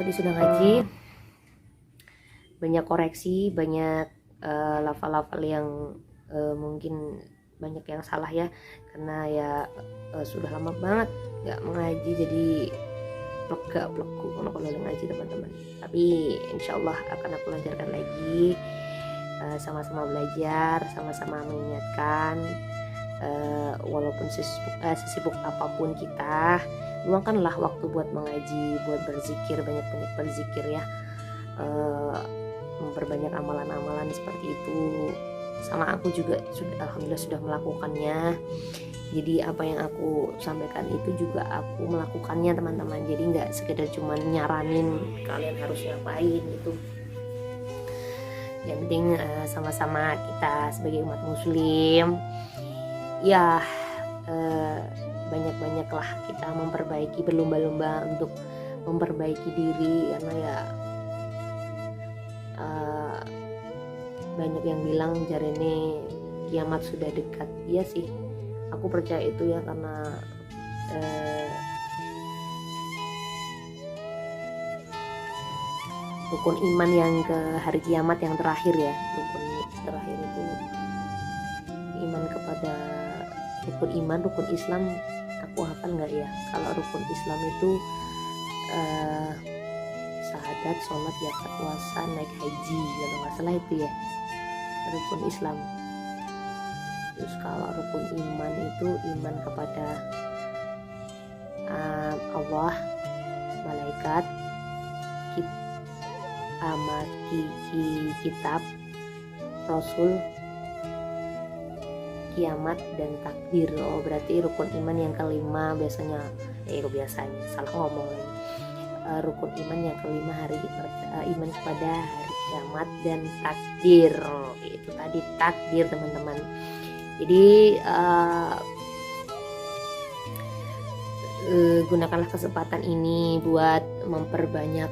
tadi sudah ngaji, banyak koreksi, banyak lafal-lafal yang mungkin banyak yang salah ya, karena ya sudah lama banget nggak mengaji, jadi plega-plegu kalau ngaji teman-teman. Tapi insya Allah akan aku lancarkan lagi, sama-sama belajar, sama-sama mengingatkan. Walaupun sesibuk apapun kita, luangkanlah waktu buat mengaji, buat berzikir, banyak-banyak berzikir ya, memperbanyak amalan-amalan seperti itu. Sama aku juga alhamdulillah sudah melakukannya. Jadi apa yang aku sampaikan itu juga aku melakukannya teman-teman. Jadi nggak sekedar cuma nyaranin kalian harus ngapain gitu. Yang penting sama-sama kita sebagai umat muslim ya, banyak-banyaklah kita memperbaiki, berlomba-lomba untuk memperbaiki diri, karena ya banyak yang bilang jarene kiamat sudah dekat. Iya sih, aku percaya itu ya, karena rukun iman yang ke hari kiamat yang terakhir ya, rukun terakhir itu iman kepada rukun Islam. Aku hafal nggak ya, kalau rukun Islam itu syahadat, sholat, zakat, puasa, naik haji, kalau nggak salah itu ya rukun Islam. Terus kalau rukun iman itu iman kepada Allah, malaikat, kitab, rasul, kiamat, dan takdir. Oh berarti rukun iman yang kelima biasanya salah ngomong lagi. Rukun iman yang kelima iman kepada hari kiamat dan takdir. Itu tadi takdir teman-teman. Jadi gunakanlah kesempatan ini buat memperbanyak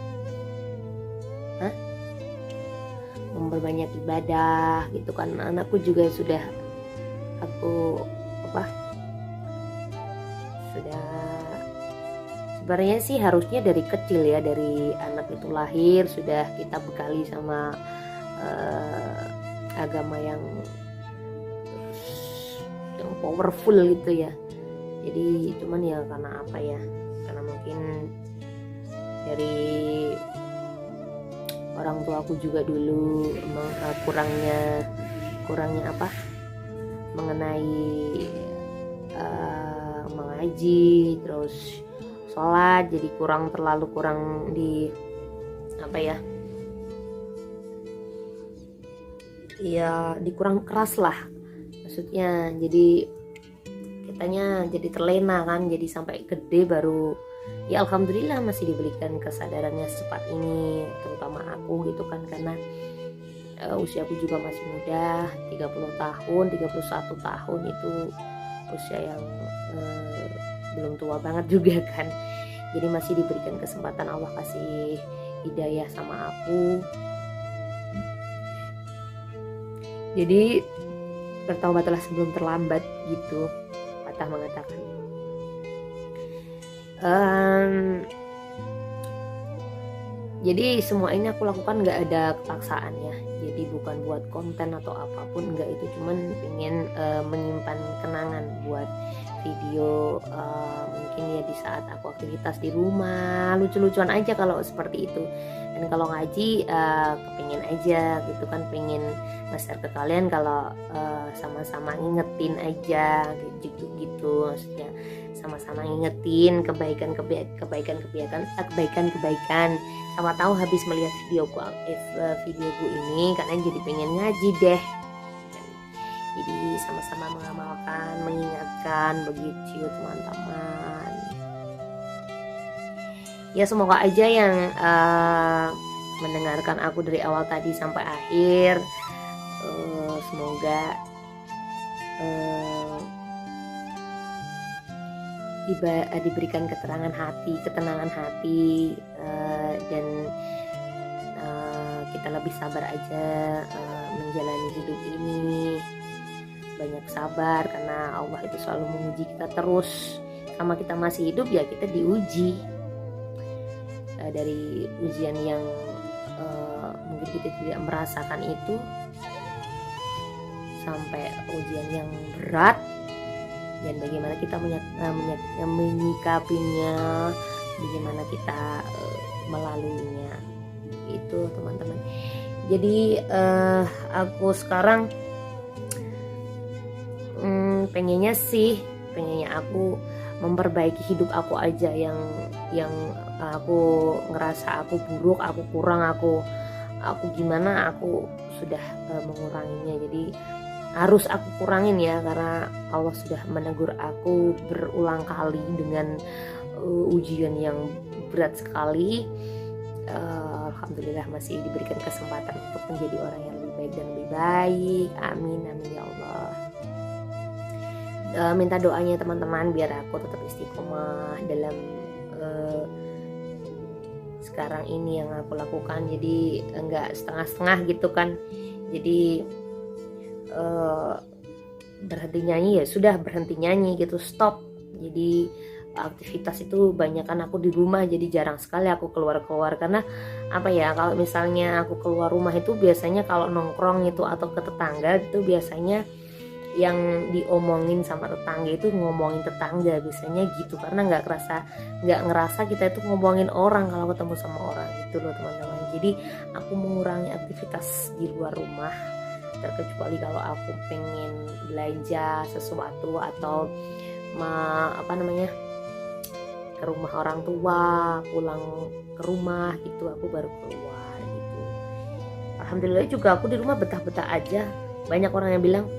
ibadah gitu kan. Anakku juga sudah sebenarnya sih harusnya dari kecil ya, dari anak itu lahir sudah kita bekali sama agama yang powerful gitu ya. Jadi cuman ya karena apa ya, karena mungkin dari orang tua aku juga dulu kurangnya apa mengenai mengaji, terus sholat, jadi terlalu kurang di apa ya dikurang keras lah maksudnya. Jadi kitanya jadi terlena kan, jadi sampai gede baru ya alhamdulillah masih diberikan kesadarannya secepat ini, terutama aku gitu kan, karena usiaku juga masih muda, 30 tahun, 31 tahun itu usia yang belum tua banget juga kan. Jadi masih diberikan kesempatan, Allah kasih hidayah sama aku. Jadi bertaubatlah sebelum terlambat gitu, patah mengatakan. Jadi semua ini aku lakukan nggak ada paksaan ya, jadi bukan buat konten atau apapun, nggak, itu cuman pengen menyimpan kenangan buat video, mungkin ya di saat aku aktivitas di rumah, lucu-lucuan aja kalau seperti itu. Dan kalau ngaji kepingin aja gitu kan, pengen share ke kalian kalau sama-sama ngingetin aja gitu maksudnya, sama-sama ngingetin kebaikan, sama tahu habis melihat videoku ini kalian jadi pengen ngaji deh. Jadi sama-sama mengamalkan, mengingatkan begitu teman-teman. Ya semoga aja yang mendengarkan aku dari awal tadi sampai akhir, semoga diberikan ketenangan hati, dan kita lebih sabar aja menjalani hidup ini. Banyak sabar, karena Allah itu selalu menguji kita terus. Sama kita masih hidup ya kita diuji. dari ujian yang mungkin kita tidak merasakan itu, sampai ujian yang berat, dan bagaimana kita menyikapinya, bagaimana kita melaluinya itu teman-teman. Jadi aku sekarang pengennya aku memperbaiki hidup aku aja, yang aku ngerasa aku buruk, aku kurang, aku gimana, aku sudah menguranginya. Jadi harus aku kurangin ya, karena Allah sudah menegur aku berulang kali dengan ujian yang berat sekali. Alhamdulillah masih diberikan kesempatan untuk menjadi orang yang lebih baik dan lebih baik. Amin amin ya Allah. Minta doanya teman-teman biar aku tetap istiqomah dalam sekarang ini yang aku lakukan. Jadi enggak setengah-setengah gitu kan. Jadi berhenti nyanyi ya sudah berhenti nyanyi gitu, stop. Jadi aktivitas itu banyak kan aku di rumah, jadi jarang sekali aku keluar karena apa ya, kalau misalnya aku keluar rumah itu biasanya kalau nongkrong itu atau ke tetangga itu biasanya yang diomongin sama tetangga itu ngomongin tetangga biasanya gitu, karena nggak ngerasa kita itu ngomongin orang kalau ketemu sama orang gitu loh teman-teman. Jadi aku mengurangi aktivitas di luar rumah, terkecuali kalau aku pengen belanja sesuatu atau ke rumah orang tua, pulang ke rumah gitu, aku baru keluar gitu. Alhamdulillah juga aku di rumah betah-betah aja. Banyak orang yang bilang,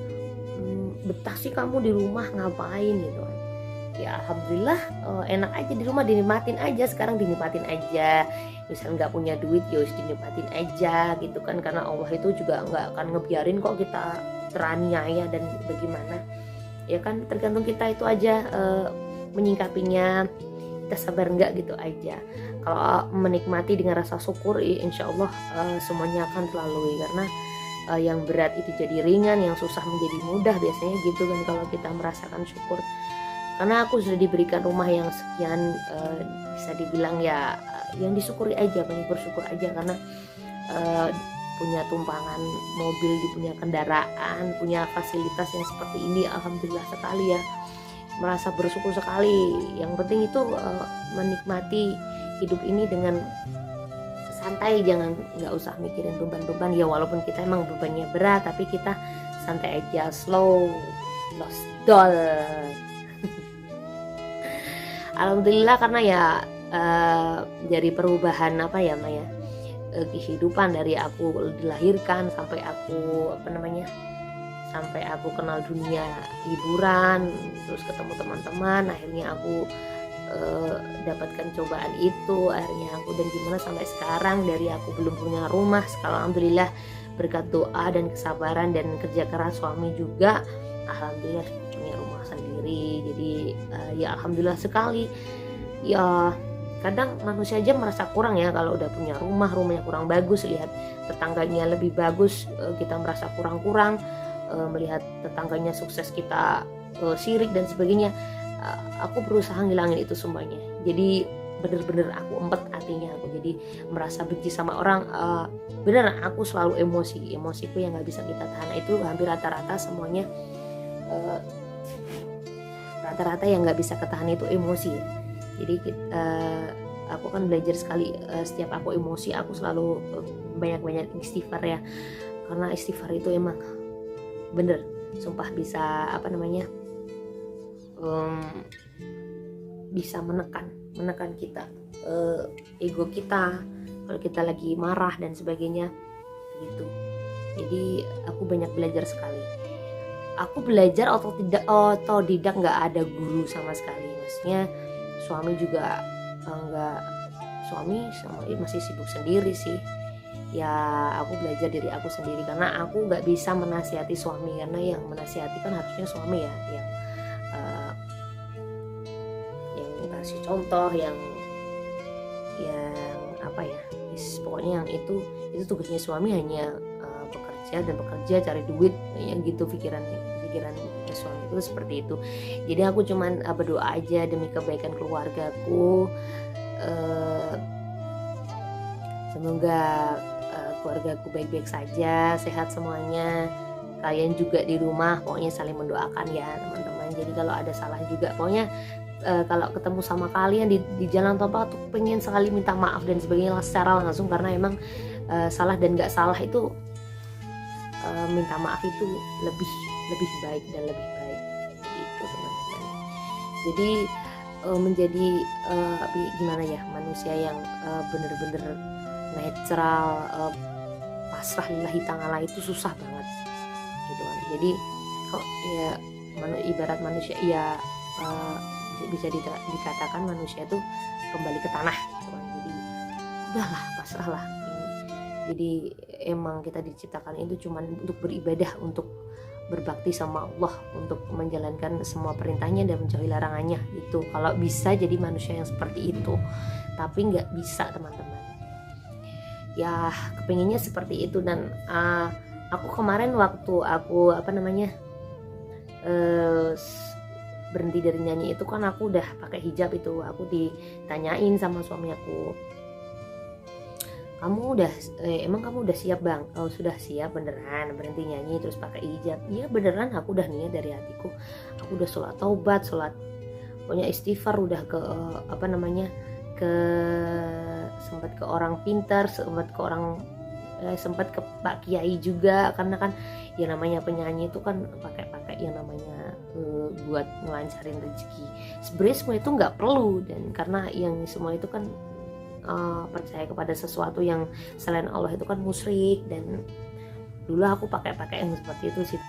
betah sih kamu di rumah ngapain gitu kan. Ya alhamdulillah enak aja di rumah, dinikmatin aja. Sekarang dinikmatin aja. Misal nggak punya duit ya harus dinikmatin aja gitu kan, karena Allah itu juga nggak akan ngebiarin kok kita teraniaya dan bagaimana. Ya kan tergantung kita itu aja menyingkapinya, kita sabar enggak gitu aja. Kalau menikmati dengan rasa syukur, insya Allah semuanya akan terlalui, karena yang berat itu jadi ringan, yang susah menjadi mudah biasanya gitu kan kalau kita merasakan syukur. Karena aku sudah diberikan rumah yang sekian, bisa dibilang ya yang disyukuri aja, banyak bersyukur aja, karena punya tumpangan mobil, punya kendaraan, punya fasilitas yang seperti ini, alhamdulillah sekali ya, merasa bersyukur sekali. Yang penting itu menikmati hidup ini dengan santai, nggak usah mikirin beban-beban ya, walaupun kita emang bebannya berat, tapi kita santai aja, slow doll. Alhamdulillah, karena ya dari perubahan kehidupan dari aku dilahirkan sampai aku sampai aku kenal dunia hiburan, terus ketemu teman-teman, akhirnya aku dapatkan cobaan itu, akhirnya aku dan gimana sampai sekarang, dari aku belum punya rumah, sekarang alhamdulillah berkat doa dan kesabaran dan kerja keras suami juga, alhamdulillah punya rumah sendiri. Jadi ya alhamdulillah sekali. Ya kadang manusia aja merasa kurang ya kalau udah punya rumahnya kurang bagus, lihat tetangganya lebih bagus, kita merasa kurang-kurang, melihat tetangganya sukses kita sirik dan sebagainya. Aku berusaha ngilangin itu semuanya. Jadi bener-bener aku empet hatinya, aku jadi merasa benci sama orang. Bener, aku selalu emosiku yang nggak bisa kita tahan. Itu hampir rata-rata semuanya, rata-rata yang nggak bisa ketahan itu emosi. Jadi aku kan belajar sekali, setiap aku emosi aku selalu banyak-banyak istighfar ya, karena istighfar itu emang bener, sumpah bisa bisa menekan kita, ego kita kalau kita lagi marah dan sebagainya gitu. Jadi aku banyak belajar sekali. Aku belajar otodidak, nggak ada guru sama sekali. Maksudnya suami juga masih sibuk sendiri sih. Ya aku belajar dari aku sendiri, karena aku nggak bisa menasihati suami, karena yang menasihati kan harusnya suami ya, yang kasih contoh, yang pokoknya yang itu tugasnya suami, hanya bekerja cari duit, yang gitu pikiran suami itu seperti itu. Jadi aku cuman berdoa aja demi kebaikan keluargaku, Semoga keluargaku baik-baik saja, sehat semuanya. Kalian juga di rumah pokoknya saling mendoakan ya teman-teman. Jadi kalau ada salah juga pokoknya kalau ketemu sama kalian di jalan tol tuh pengen sekali minta maaf dan sebagainya secara langsung, karena emang salah dan nggak salah itu minta maaf itu lebih baik dan lebih baik gitu teman-teman. Jadi menjadi gimana ya, manusia yang bener-bener netral, pasrah lillahi ta'ala itu susah banget gitu kan. Jadi kok ya ibarat manusia ya bisa dikatakan manusia tuh kembali ke tanah gitu kan. Jadi udahlah, pasrah lah. Jadi emang kita diciptakan itu cuman untuk beribadah, untuk berbakti sama Allah, untuk menjalankan semua perintahnya dan menjauhi larangannya. Itu kalau bisa jadi manusia yang seperti itu, tapi nggak bisa teman-teman. Ya kepengennya seperti itu. Dan aku kemarin waktu aku berhenti dari nyanyi itu kan aku udah pakai hijab. Itu aku ditanyain sama suami aku, kamu udah emang kamu udah siap bang? Oh sudah siap beneran berhenti nyanyi terus pakai hijab? Iya beneran, aku udah niat dari hatiku, aku udah sholat taubat, sholat pokoknya istighfar, udah ke sempat ke orang pintar, sempat ke Pak Kiai juga, karena kan ya namanya penyanyi itu kan pakai yang namanya buat ngelancarin rezeki. Sebenarnya semua itu nggak perlu, dan karena yang semua itu kan percaya kepada sesuatu yang selain Allah itu kan musyrik, dan dulu aku pakai yang seperti itu sih.